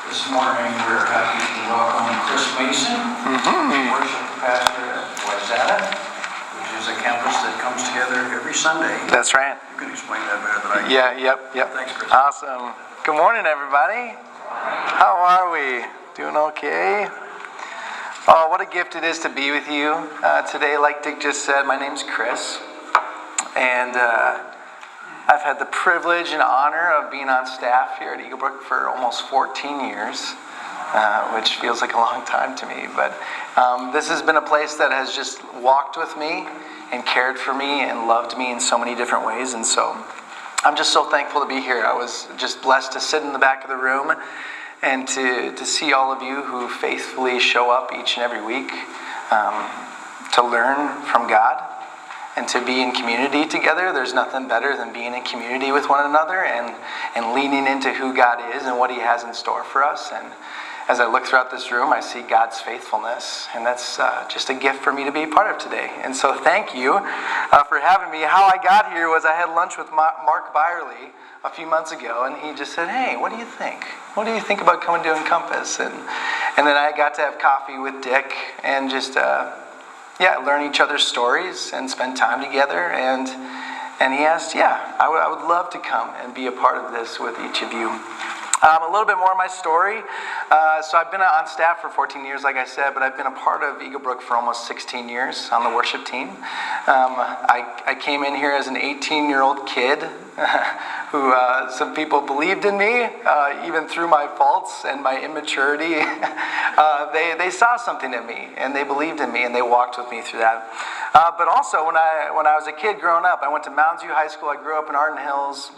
This morning we're happy to welcome Chris Mason, worship pastor at Pastor-Wayzata, which is a campus that comes together every Sunday. That's right. You can explain that better than I can. Yep. Thanks, Chris. Awesome. Good morning, everybody. How are we? Doing okay? Oh, what a gift it is to be with you today. Like Dick just said, my name's Chris, and I've had the privilege and honor of being on staff here at Eaglebrook for almost 14 years, which feels like a long time to me. But this has been a place that has just walked with me and cared for me and loved me in so many different ways. And so I'm just so thankful to be here. I was just blessed to sit in the back of the room and to see all of you who faithfully show up each and every week to learn from God. And to be in community together. There's nothing better than being in community with one another and leaning into who God is and what He has in store for us. And as I look throughout this room, I see God's faithfulness. And that's just a gift for me to be a part of today. And so thank you for having me. How I got here was I had lunch with Mark Byerly a few months ago. And he just said, hey, what do you think? What do you think about coming to Encompass? And then I got to have coffee with Dick and just... learn each other's stories and spend time together. And he asked, I would love to come and be a part of this with each of you. A little bit more of my story. So I've been on staff for 14 years, like I said, but I've been a part of Eaglebrook for almost 16 years on the worship team. I came in here as an 18-year-old kid who some people believed in me, even through my faults and my immaturity. They saw something in me, and they believed in me, and they walked with me through that. But also, when I was a kid growing up, I went to Mounds View High School. I grew up in Arden Hills.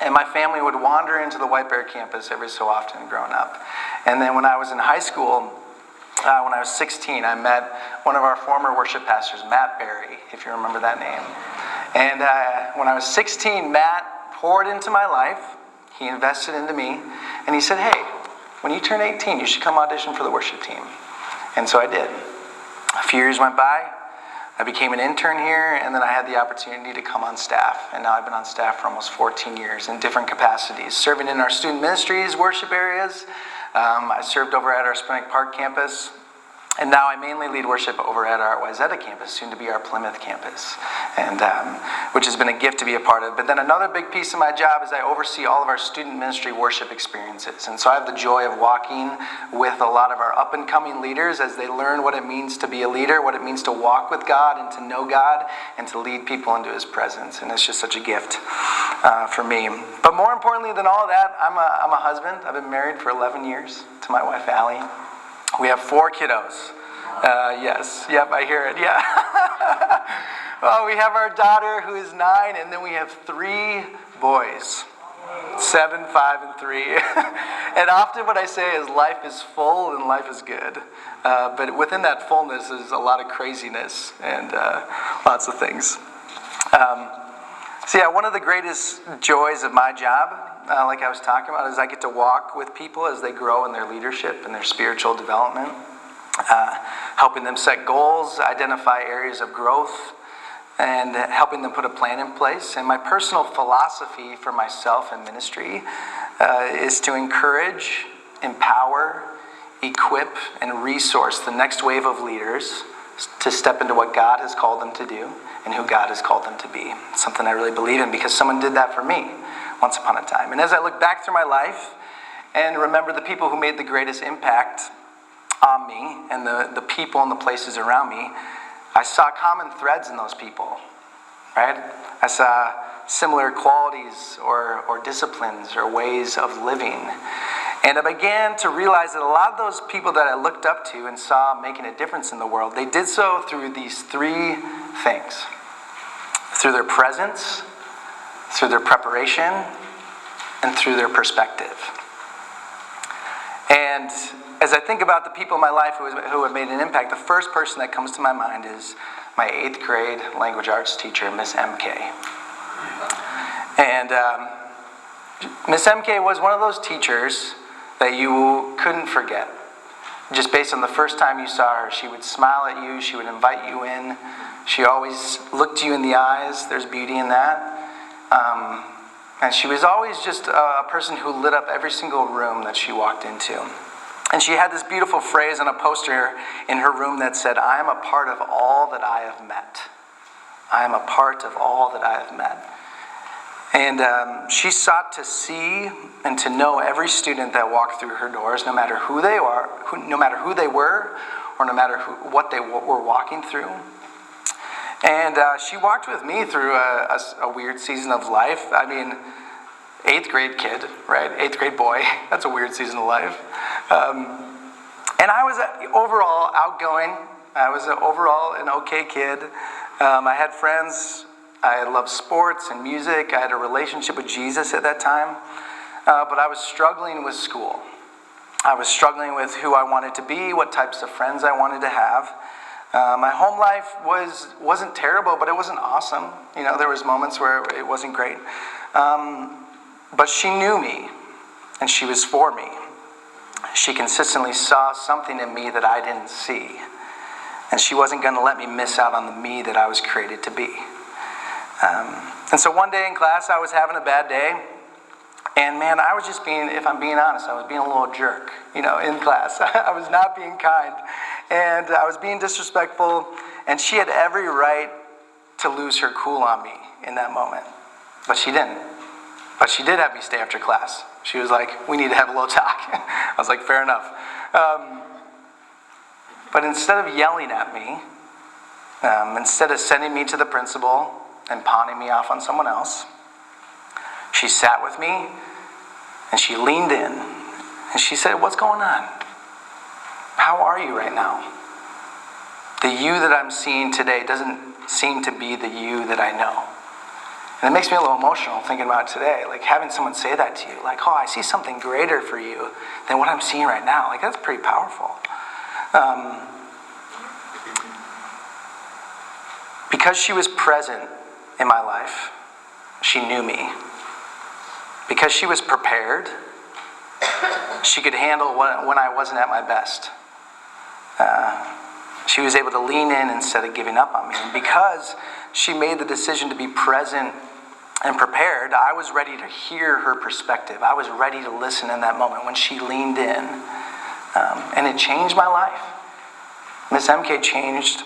And my family would wander into the White Bear campus every so often growing up. And then when I was in high school, when I was 16, I met one of our former worship pastors, Matt Berry, if you remember that name. And when I was 16, Matt poured into my life. He invested into me. And he said, hey, when you turn 18, you should come audition for the worship team. And so I did. A few years went by. I became an intern here, and then I had the opportunity to come on staff. And now I've been on staff for almost 14 years in different capacities, serving in our student ministries, worship areas. I served over at our Spring Park campus. And now I mainly lead worship over at our Wayzata campus, soon to be our Plymouth campus, and which has been a gift to be a part of. But then another big piece of my job is I oversee all of our student ministry worship experiences. And so I have the joy of walking with a lot of our up-and-coming leaders as they learn what it means to be a leader, what it means to walk with God and to know God and to lead people into His presence. And it's just such a gift for me. But more importantly than all of that, I'm a husband. I've been married for 11 years to my wife, Allie. We have 4 kiddos. Yes. Yep, I hear it. Yeah. Well, we have our daughter who is 9, and then we have 3 boys. 7, 5, and 3. And often what I say is life is full and life is good. But within that fullness is a lot of craziness and lots of things. One of the greatest joys of my job, like I was talking about, is I get to walk with people as they grow in their leadership and their spiritual development, helping them set goals, identify areas of growth, and helping them put a plan in place. And my personal philosophy for myself in ministry is to encourage, empower, equip, and resource the next wave of leaders to step into what God has called them to do and who God has called them to be. It's something I really believe in because someone did that for me once upon a time. And as I look back through my life and remember the people who made the greatest impact on me and the people and the places around me, I saw common threads in those people, right? I saw similar qualities or disciplines or ways of living. And I began to realize that a lot of those people that I looked up to and saw making a difference in the world, they did so through these 3 things. Through their presence, through their preparation, and through their perspective. And as I think about the people in my life who have made an impact, the first person that comes to my mind is my 8th grade language arts teacher, Miss MK. And Miss MK was one of those teachers that you couldn't forget. Just based on the first time you saw her, she would smile at you, she would invite you in. She always looked you in the eyes. There's beauty in that. And she was always just a person who lit up every single room that she walked into. And she had this beautiful phrase on a poster in her room that said, "I am a part of all that I have met. I am a part of all that I have met." And she sought to see and to know every student that walked through her doors, no matter who they are, no matter who they were, or no matter what they were walking through. And she walked with me through a weird season of life. I mean, 8th grade kid, right? 8th grade boy. That's a weird season of life. And I was overall outgoing. I was overall an okay kid. I had friends. I loved sports and music. I had a relationship with Jesus at that time. But I was struggling with school. I was struggling with who I wanted to be, what types of friends I wanted to have. My home life wasn't terrible, but it wasn't awesome. You know, there was moments where it wasn't great. But she knew me, and she was for me. She consistently saw something in me that I didn't see. And she wasn't going to let me miss out on the me that I was created to be. And so one day in class, I was having a bad day. And man, I was just being, if I'm being honest, I was being a little jerk, in class. I was not being kind. And I was being disrespectful. And she had every right to lose her cool on me in that moment. But she didn't. But she did have me stay after class. She was like, "We need to have a little talk." I was like, "Fair enough." But instead of yelling at me, instead of sending me to the principal and pawning me off on someone else, she sat with me and she leaned in and she said, "What's going on? How are you right now? The you that I'm seeing today doesn't seem to be the you that I know." And it makes me a little emotional thinking about it today, like having someone say that to you, like, "Oh, I see something greater for you than what I'm seeing right now." Like, that's pretty powerful. Because she was present in my life, she knew me. Because she was prepared, she could handle when I wasn't at my best. She was able to lean in instead of giving up on me. And because she made the decision to be present and prepared, I was ready to hear her perspective. I was ready to listen in that moment when she leaned in. And it changed my life. Miss MK changed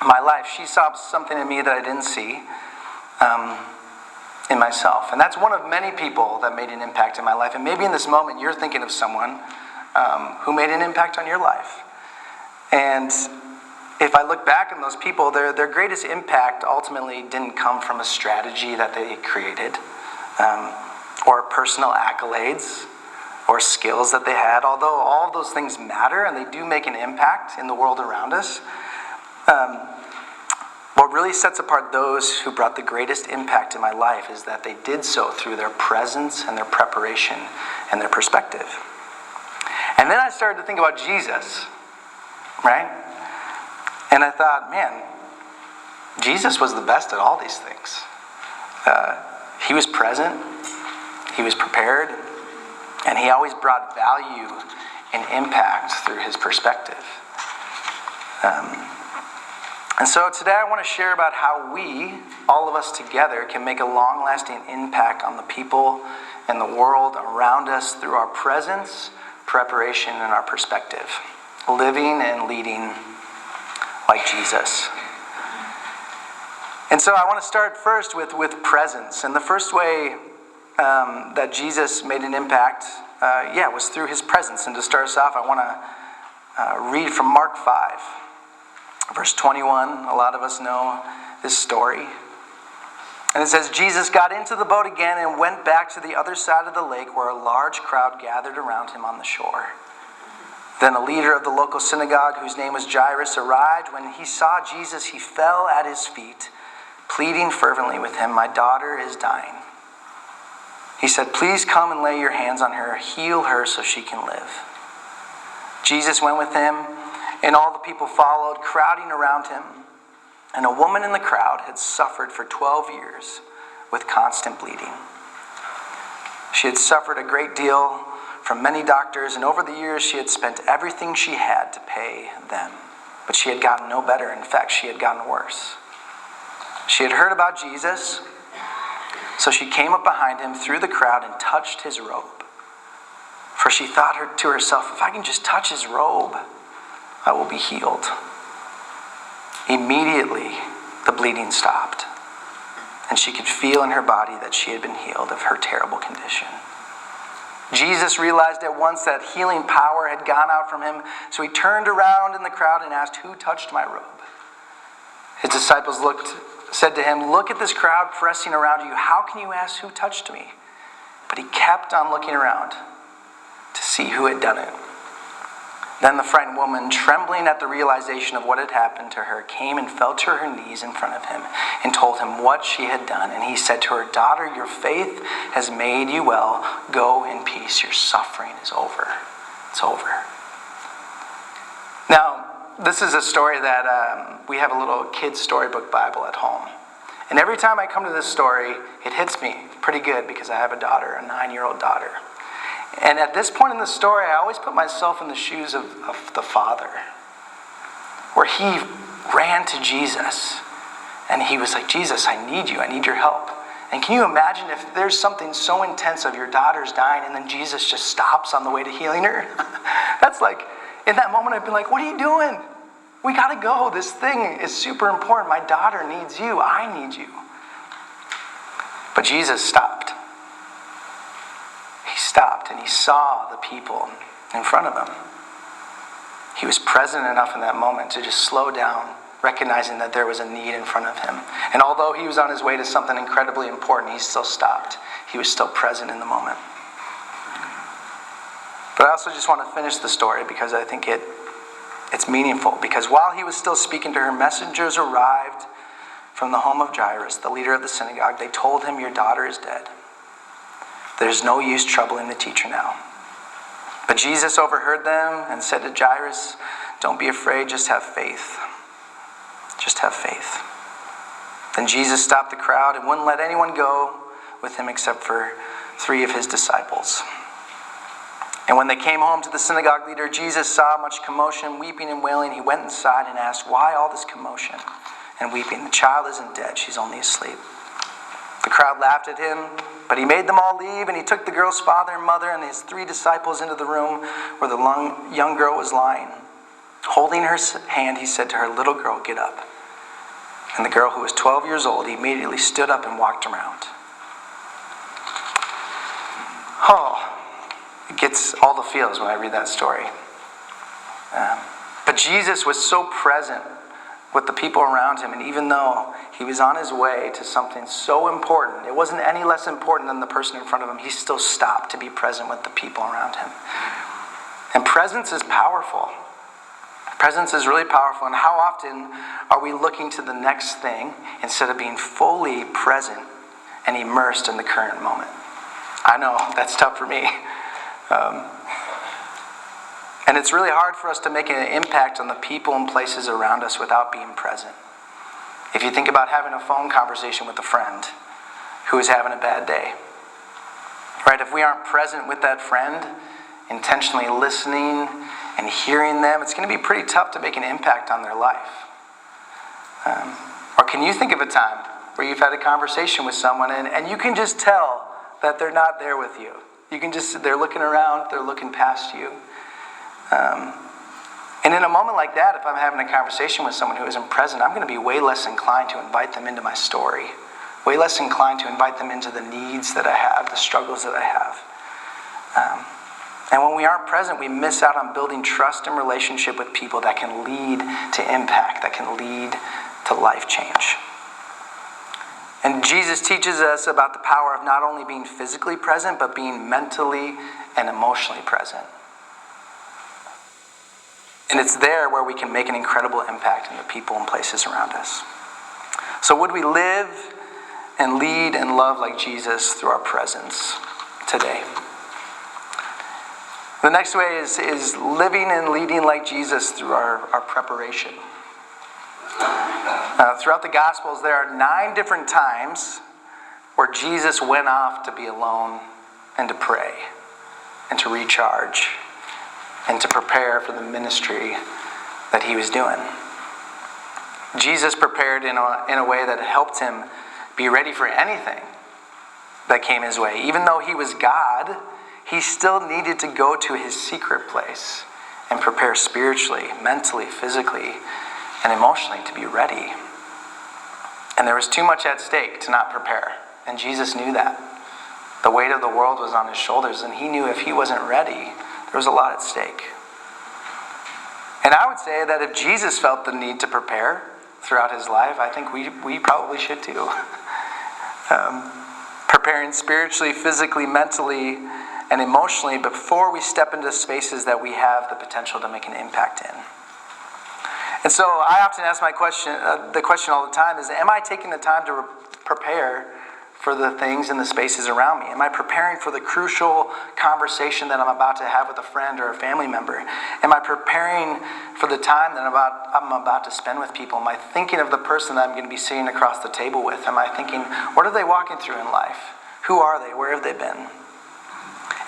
my life. She saw something in me that I didn't see in myself. And that's one of many people that made an impact in my life. And maybe in this moment you're thinking of someone who made an impact on your life. And if I look back on those people, their greatest impact ultimately didn't come from a strategy that they created, or personal accolades, or skills that they had. Although all of those things matter and they do make an impact in the world around us, what really sets apart those who brought the greatest impact in my life is that they did so through their presence and their preparation and their perspective. And then I started to think about Jesus, right? And I thought, man, Jesus was the best at all these things. He was present, he was prepared, and he always brought value and impact through his perspective. And so today I want to share about how we, all of us together, can make a long-lasting impact on the people and the world around us through our presence, preparation, and our perspective. Living and leading like Jesus. And so I want to start first with presence. And the first way that Jesus made an impact, was through his presence. And to start us off, I want to read from Mark 5, verse 21. A lot of us know this story. And it says, "Jesus got into the boat again and went back to the other side of the lake where a large crowd gathered around him on the shore. Then a leader of the local synagogue, whose name was Jairus, arrived. When he saw Jesus, he fell at his feet, pleading fervently with him, 'My daughter is dying.' He said, 'Please come and lay your hands on her, heal her so she can live.' Jesus went with him, and all the people followed, crowding around him. And a woman in the crowd had suffered for 12 years with constant bleeding. She had suffered a great deal from many doctors, and over the years she had spent everything she had to pay them. But she had gotten no better. In fact, she had gotten worse. She had heard about Jesus, So she came up behind him through the crowd and touched his robe. For she thought to herself, if I can just touch his robe, I will be healed. Immediately, the bleeding stopped, and she could feel in her body that she had been healed of her terrible condition. Jesus realized at once that healing power had gone out from him, so he turned around in the crowd and asked, who touched my robe? His disciples said to him, look at this crowd pressing around you. How can you ask who touched me? But he kept on looking around to see who had done it. Then the frightened woman, trembling at the realization of what had happened to her, came and fell to her knees in front of him and told him what she had done. And he said to her, daughter, your faith has made you well. Go in peace. Your suffering is over. It's over. Now, this is a story that we have a little kid's storybook Bible at home. And every time I come to this story, it hits me pretty good because I have a daughter, a 9-year-old daughter. And at this point in the story, I always put myself in the shoes of the father, where he ran to Jesus and he was like, Jesus, I need you. I need your help. And can you imagine if there's something so intense of your daughter's dying and then Jesus just stops on the way to healing her? That's like, in that moment, I'd be like, what are you doing? We got to go. This thing is super important. My daughter needs you. I need you. But Jesus stopped. He stopped and he saw the people in front of him. He was present enough in that moment to just slow down, recognizing that there was a need in front of him. And although he was on his way to something incredibly important, he still stopped. He was still present in the moment. But I also just want to finish the story because I think it's meaningful. Because while he was still speaking to her, messengers arrived from the home of Jairus, the leader of the synagogue. They told him, your daughter is dead. There's no use troubling the teacher now. But Jesus overheard them and said to Jairus, don't be afraid, just have faith. Just have faith. Then Jesus stopped the crowd and wouldn't let anyone go with him except for 3 of his disciples. And when they came home to the synagogue leader, Jesus saw much commotion, weeping and wailing. He went inside and asked, why all this commotion and weeping? The child isn't dead, she's only asleep. The crowd laughed at him, but he made them all leave, and he took the girl's father and mother and his 3 disciples into the room where the young girl was lying. Holding her hand, he said to her, little girl, get up. And the girl, who was 12 years old, immediately stood up and walked around. Oh, it gets all the feels when I read that story. But Jesus was so present with the people around him, and even though he was on his way to something so important, it wasn't any less important than the person in front of him, he still stopped to be present with the people around him. And presence is powerful. Presence is really powerful. And how often are we looking to the next thing instead of being fully present and immersed in the current moment? I know, that's tough for me. And it's really hard for us to make an impact on the people and places around us without being present. If you think about having a phone conversation with a friend who is having a bad day, right? If we aren't present with that friend, intentionally listening and hearing them, it's going to be pretty tough to make an impact on their life. Or can you think of a time where you've had a conversation with someone and you can just tell that they're not there with you? They're looking around, they're looking past you. And in a moment like that, if I'm having a conversation with someone who isn't present, I'm going to be way less inclined to invite them into my story. Way less inclined to invite them into the needs that I have, the struggles that I have. And when we aren't present, we miss out on building trust and relationship with people that can lead to impact, that can lead to life change. And Jesus teaches us about the power of not only being physically present, but being mentally and emotionally present. And it's there where we can make an incredible impact in the people and places around us. So would we live and lead and love like Jesus through our presence today? The next way is living and leading like Jesus through our preparation. Throughout the Gospels, there are 9 different times where Jesus went off to be alone and to pray and to recharge and to prepare for the ministry that he was doing. Jesus prepared in a way that helped him be ready for anything that came his way. Even though he was God, he still needed to go to his secret place and prepare spiritually, mentally, physically, and emotionally to be ready. And there was too much at stake to not prepare. And Jesus knew that. The weight of the world was on his shoulders, and he knew if he wasn't ready, there was a lot at stake. And I would say that if Jesus felt the need to prepare throughout his life, I think we probably should too. Preparing spiritually, physically, mentally, and emotionally before we step into spaces that we have the potential to make an impact in. And so I often ask the question all the time is, am I taking the time to prepare for the things and the spaces around me? Am I preparing for the crucial conversation that I'm about to have with a friend or a family member? Am I preparing for the time that I'm about to spend with people? Am I thinking of the person that I'm going to be sitting across the table with? Am I thinking, what are they walking through in life? Who are they? Where have they been?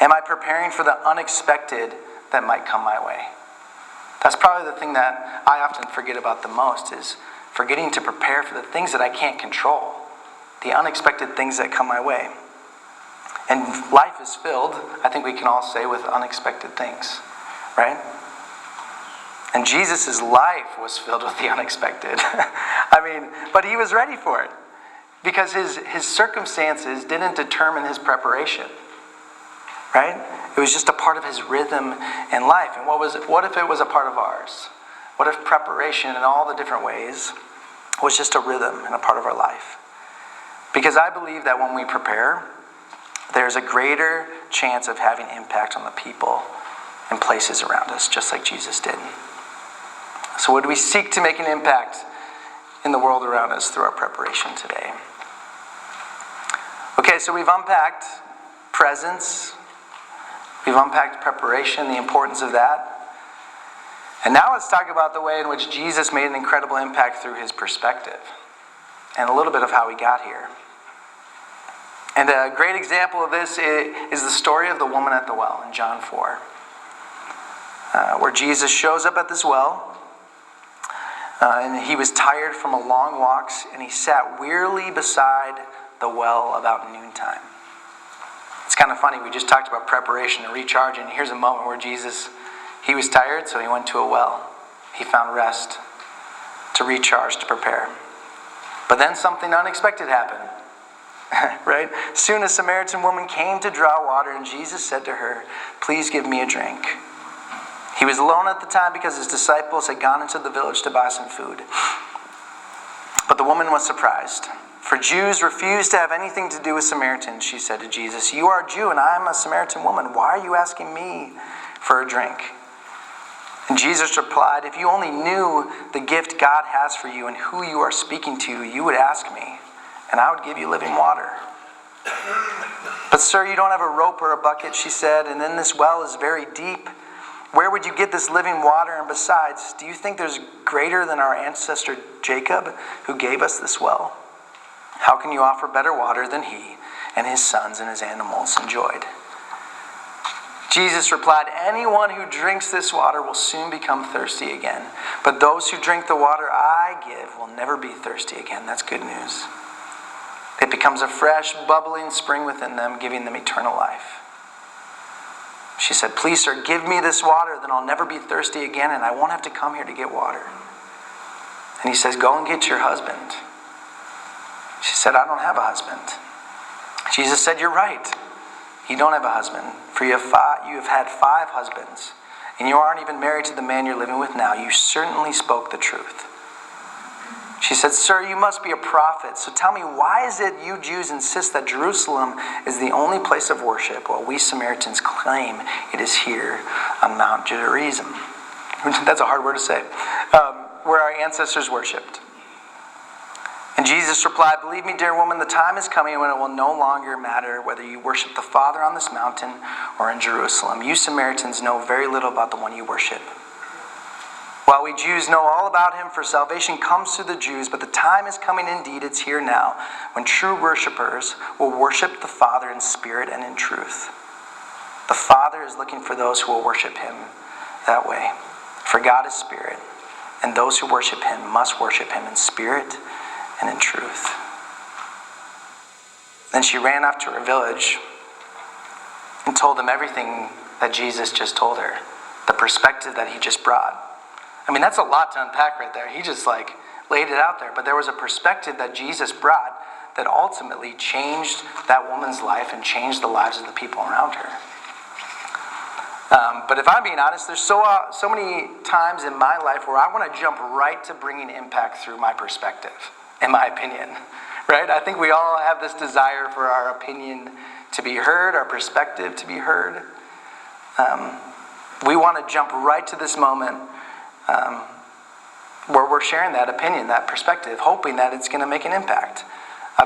Am I preparing for the unexpected that might come my way? That's probably the thing that I often forget about the most, is forgetting to prepare for the things that I can't control, the unexpected things that come my way. And life is filled, I think we can all say, with unexpected things, right? And Jesus' life was filled with the unexpected. But he was ready for it, because his circumstances didn't determine his preparation, right? It was just a part of his rhythm in life. And what if it was a part of ours? What if preparation in all the different ways was just a rhythm and a part of our life? Because I believe that when we prepare, there's a greater chance of having impact on the people and places around us, just like Jesus did. So would we seek to make an impact in the world around us through our preparation today? Okay, so we've unpacked presence. We've unpacked preparation, the importance of that. And now let's talk about the way in which Jesus made an incredible impact through his perspective, and a little bit of how he got here. And a great example of this is the story of the woman at the well in John 4, where Jesus shows up at this well, and he was tired from a long walks, and he sat wearily beside the well about noontime. It's kind of funny, we just talked about preparation and recharge, and here's a moment where Jesus, he was tired, so he went to a well. He found rest to recharge, to prepare. But then something unexpected happened, right? Soon a Samaritan woman came to draw water, and Jesus said to her, "Please give me a drink." He was alone at the time because his disciples had gone into the village to buy some food. But the woman was surprised, for Jews refused to have anything to do with Samaritans. She said to Jesus, "You are a Jew and I am a Samaritan woman. Why are you asking me for a drink?" And Jesus replied, "If you only knew the gift God has for you and who you are speaking to, you would ask me, and I would give you living water." "But sir, you don't have a rope or a bucket," she said, "and then this well is very deep. Where would you get this living water? And besides, do you think there's greater than our ancestor Jacob, who gave us this well? How can you offer better water than he and his sons and his animals enjoyed?" Jesus replied, "Anyone who drinks this water will soon become thirsty again. But those who drink the water I give will never be thirsty again." That's good news. It becomes a fresh, bubbling spring within them, giving them eternal life. She said, "Please, sir, give me this water, then I'll never be thirsty again, and I won't have to come here to get water." And he says, "Go and get your husband." She said, "I don't have a husband." Jesus said, "You're right. You don't have a husband, for you have had 5 husbands, and you aren't even married to the man you're living with now. You certainly spoke the truth." She said, "Sir, you must be a prophet. So tell me, why is it you Jews insist that Jerusalem is the only place of worship, while we Samaritans claim it is here on Mount Gerizim?" That's a hard word to say. Where our ancestors worshipped. And Jesus replied, "Believe me, dear woman, the time is coming when it will no longer matter whether you worship the Father on this mountain or in Jerusalem. You Samaritans know very little about the one you worship, while we Jews know all about him, for salvation comes through the Jews. But the time is coming, indeed, it's here now, when true worshipers will worship the Father in spirit and in truth. The Father is looking for those who will worship him that way. For God is spirit, and those who worship him must worship him in spirit and in truth." Then she ran off to her village and told them everything that Jesus just told her, the perspective that he just brought. I mean, that's a lot to unpack right there. He just laid it out there. But there was a perspective that Jesus brought that ultimately changed that woman's life and changed the lives of the people around her. But if I'm being honest, there's so many times in my life where I want to jump right to bringing impact through my perspective, in my opinion, right? I think we all have this desire for our opinion to be heard, our perspective to be heard. We want to jump right to this moment where we're sharing that opinion, that perspective, hoping that it's going to make an impact.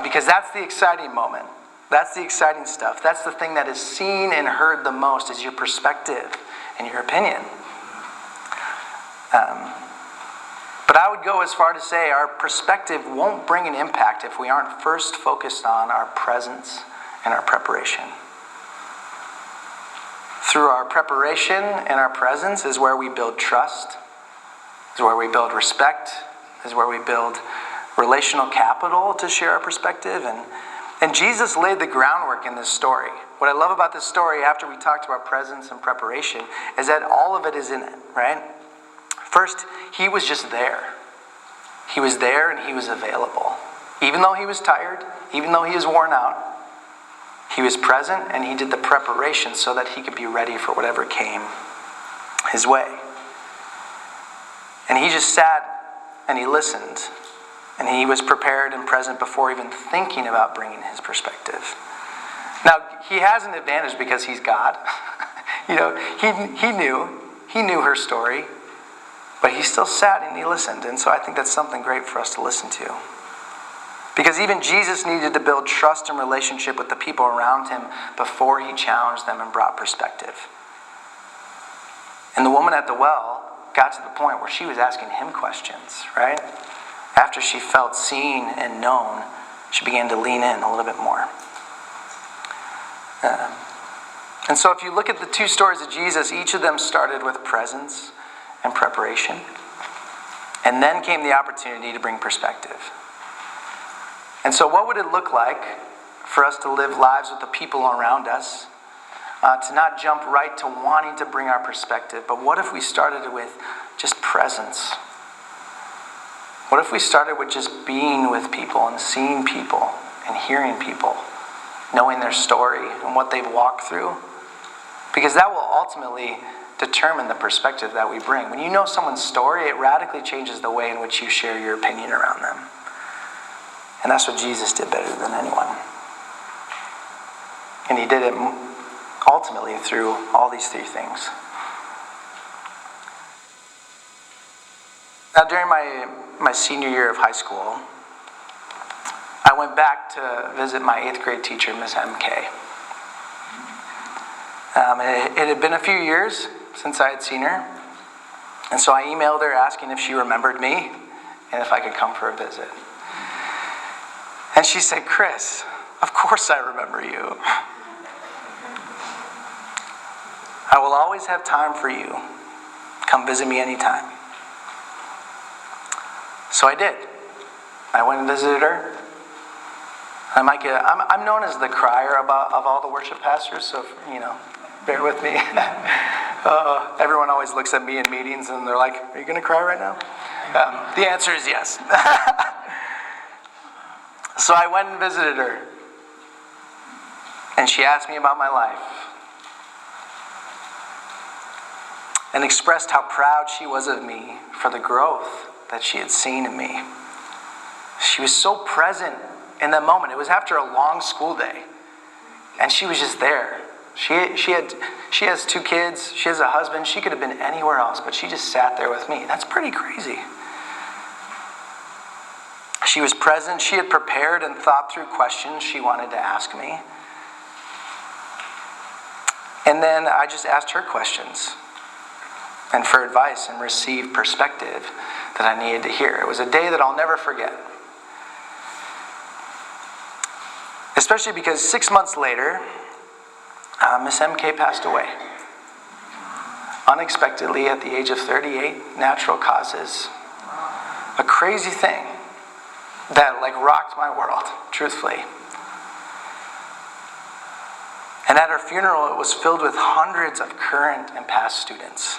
Because that's the exciting moment. That's the exciting stuff. That's the thing that is seen and heard the most, is your perspective and your opinion. But I would go as far to say our perspective won't bring an impact if we aren't first focused on our presence and our preparation. Through our preparation and our presence is where we build trust, is where we build respect, is where we build relational capital to share our perspective. And Jesus laid the groundwork in this story. What I love about this story, after we talked about presence and preparation, is that all of it is in it, right? First, he was just there. He was there and he was available. Even though he was tired, even though he was worn out, he was present and he did the preparation so that he could be ready for whatever came his way. And he just sat and he listened. And he was prepared and present before even thinking about bringing his perspective. Now, he has an advantage because he's God. He knew her story, but he still sat and he listened. And so I think that's something great for us to listen to. Because even Jesus needed to build trust and relationship with the people around him before he challenged them and brought perspective. And the woman at the well got to the point where she was asking him questions, right? After she felt seen and known, she began to lean in a little bit more. And so if you look at the two stories of Jesus, each of them started with presence and preparation. And then came the opportunity to bring perspective. And so what would it look like for us to live lives with the people around us, to not jump right to wanting to bring our perspective, but what if we started with just presence? What if we started with just being with people and seeing people and hearing people, knowing their story and what they've walked through? Because that will ultimately determine the perspective that we bring. When you know someone's story, it radically changes the way in which you share your opinion around them. And that's what Jesus did better than anyone. And he did it ultimately through all these three things. Now, during my senior year of high school, I went back to visit my 8th grade teacher, Miss MK. It had been a few years since I had seen her, and so I emailed her asking if she remembered me and if I could come for a visit. And she said, "Chris, of course I remember you. I will always have time for you. Come visit me anytime." So I did. I went and visited her. I'm known as the crier of all the worship pastors, so bear with me. Everyone always looks at me in meetings and they're like, "Are you going to cry right now?" The answer is yes. So I went and visited her. And she asked me about my life. And expressed how proud she was of me for the growth that she had seen in me. She was so present in that moment. It was after a long school day. And she was just there. She has 2 kids. She has a husband. She could have been anywhere else, but she just sat there with me. That's pretty crazy. She was present. She had prepared and thought through questions she wanted to ask me. And then I just asked her questions and for advice and received perspective that I needed to hear. It was a day that I'll never forget. Especially because 6 months later, Miss MK passed away. Unexpectedly at the age of 38, natural causes. A crazy thing that rocked my world, truthfully. And at her funeral, it was filled with hundreds of current and past students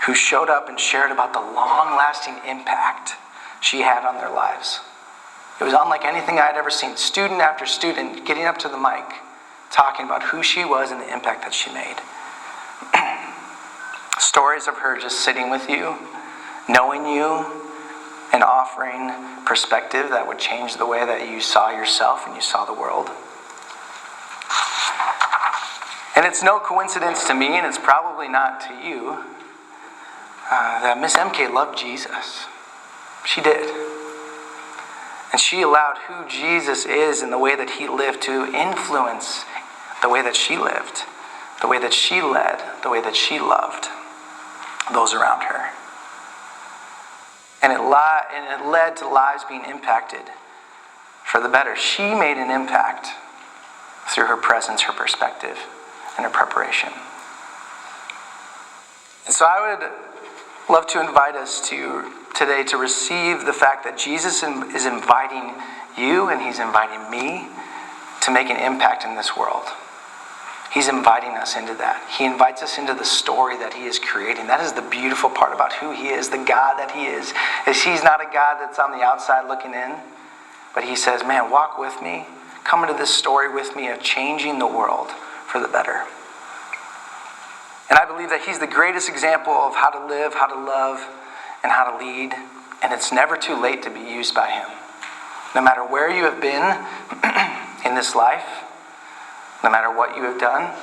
who showed up and shared about the long-lasting impact she had on their lives. It was unlike anything I had ever seen. Student after student getting up to the mic, talking about who she was and the impact that she made. Stories of her just sitting with you, knowing you, and offering perspective that would change the way that you saw yourself and you saw the world. And it's no coincidence to me, and it's probably not to you, that Miss MK loved Jesus. She did. And she allowed who Jesus is and the way that he lived to influence the way that she lived, the way that she led, the way that she loved those around her. And it led to lives being impacted for the better. She made an impact through her presence, her perspective, and her preparation. And so I would love to invite us today to receive the fact that Jesus is inviting you and he's inviting me to make an impact in this world. He's inviting us into that. He invites us into the story that he is creating. That is the beautiful part about who he is, the God that he is he's not a God that's on the outside looking in, but he says, man, walk with me. Come into this story with me of changing the world for the better. And I believe that he's the greatest example of how to live, how to love, and how to lead. And it's never too late to be used by him. No matter where you have been in this life, no matter what you have done,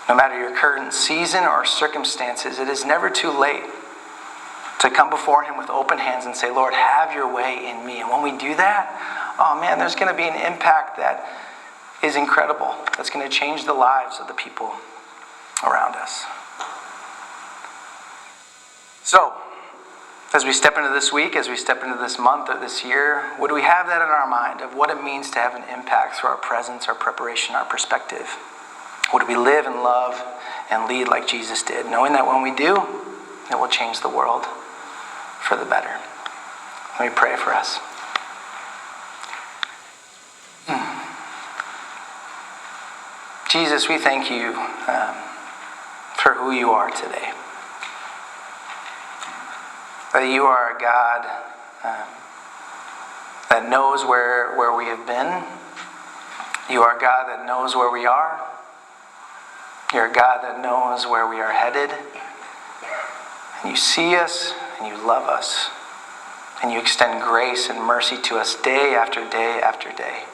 no matter your current season or circumstances, it is never too late to come before him with open hands and say, Lord, have your way in me. And when we do that, oh man, there's going to be an impact that is incredible. That's going to change the lives of the people around us. So, as we step into this week, as we step into this month or this year, would we have that in our mind of what it means to have an impact through our presence, our preparation, our perspective? Would we live and love and lead like Jesus did, knowing that when we do, it will change the world for the better? Let me pray for us. Jesus, we thank you for who you are today. That you are a God that knows where we have been. You are a God that knows where we are. You're a God that knows where we are headed. And you see us and you love us. And you extend grace and mercy to us day after day after day.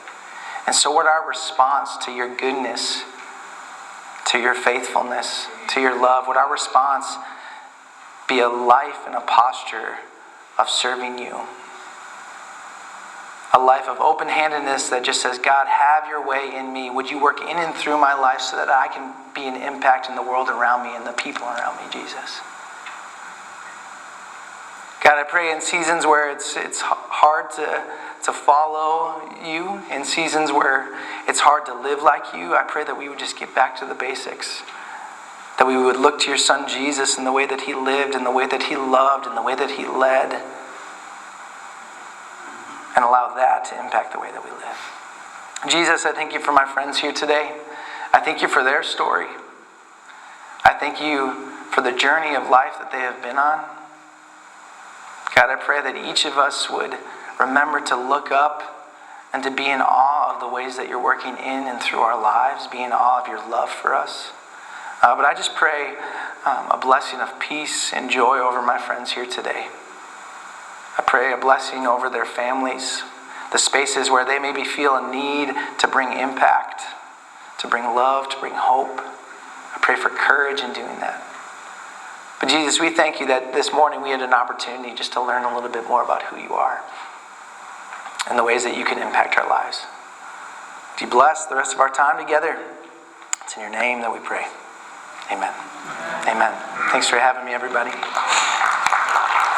And so would our response to your goodness, to your faithfulness, to your love, would our response be a life and a posture of serving you. A life of open-handedness that just says, God, have your way in me. Would you work in and through my life so that I can be an impact in the world around me and the people around me, Jesus? God, I pray in seasons where it's hard to follow you, in seasons where it's hard to live like you, I pray that we would just get back to the basics. That we would look to your son Jesus and the way that he lived and the way that he loved and the way that he led, and allow that to impact the way that we live. Jesus, I thank you for my friends here today. I thank you for their story. I thank you for the journey of life that they have been on. God, I pray that each of us would remember to look up and to be in awe of the ways that you're working in and through our lives, be in awe of your love for us. But I just pray a blessing of peace and joy over my friends here today. I pray a blessing over their families, the spaces where they maybe feel a need to bring impact, to bring love, to bring hope. I pray for courage in doing that. But Jesus, we thank you that this morning we had an opportunity just to learn a little bit more about who you are and the ways that you can impact our lives. Would you bless the rest of our time together? It's in your name that we pray. Amen. Amen. Thanks for having me, everybody.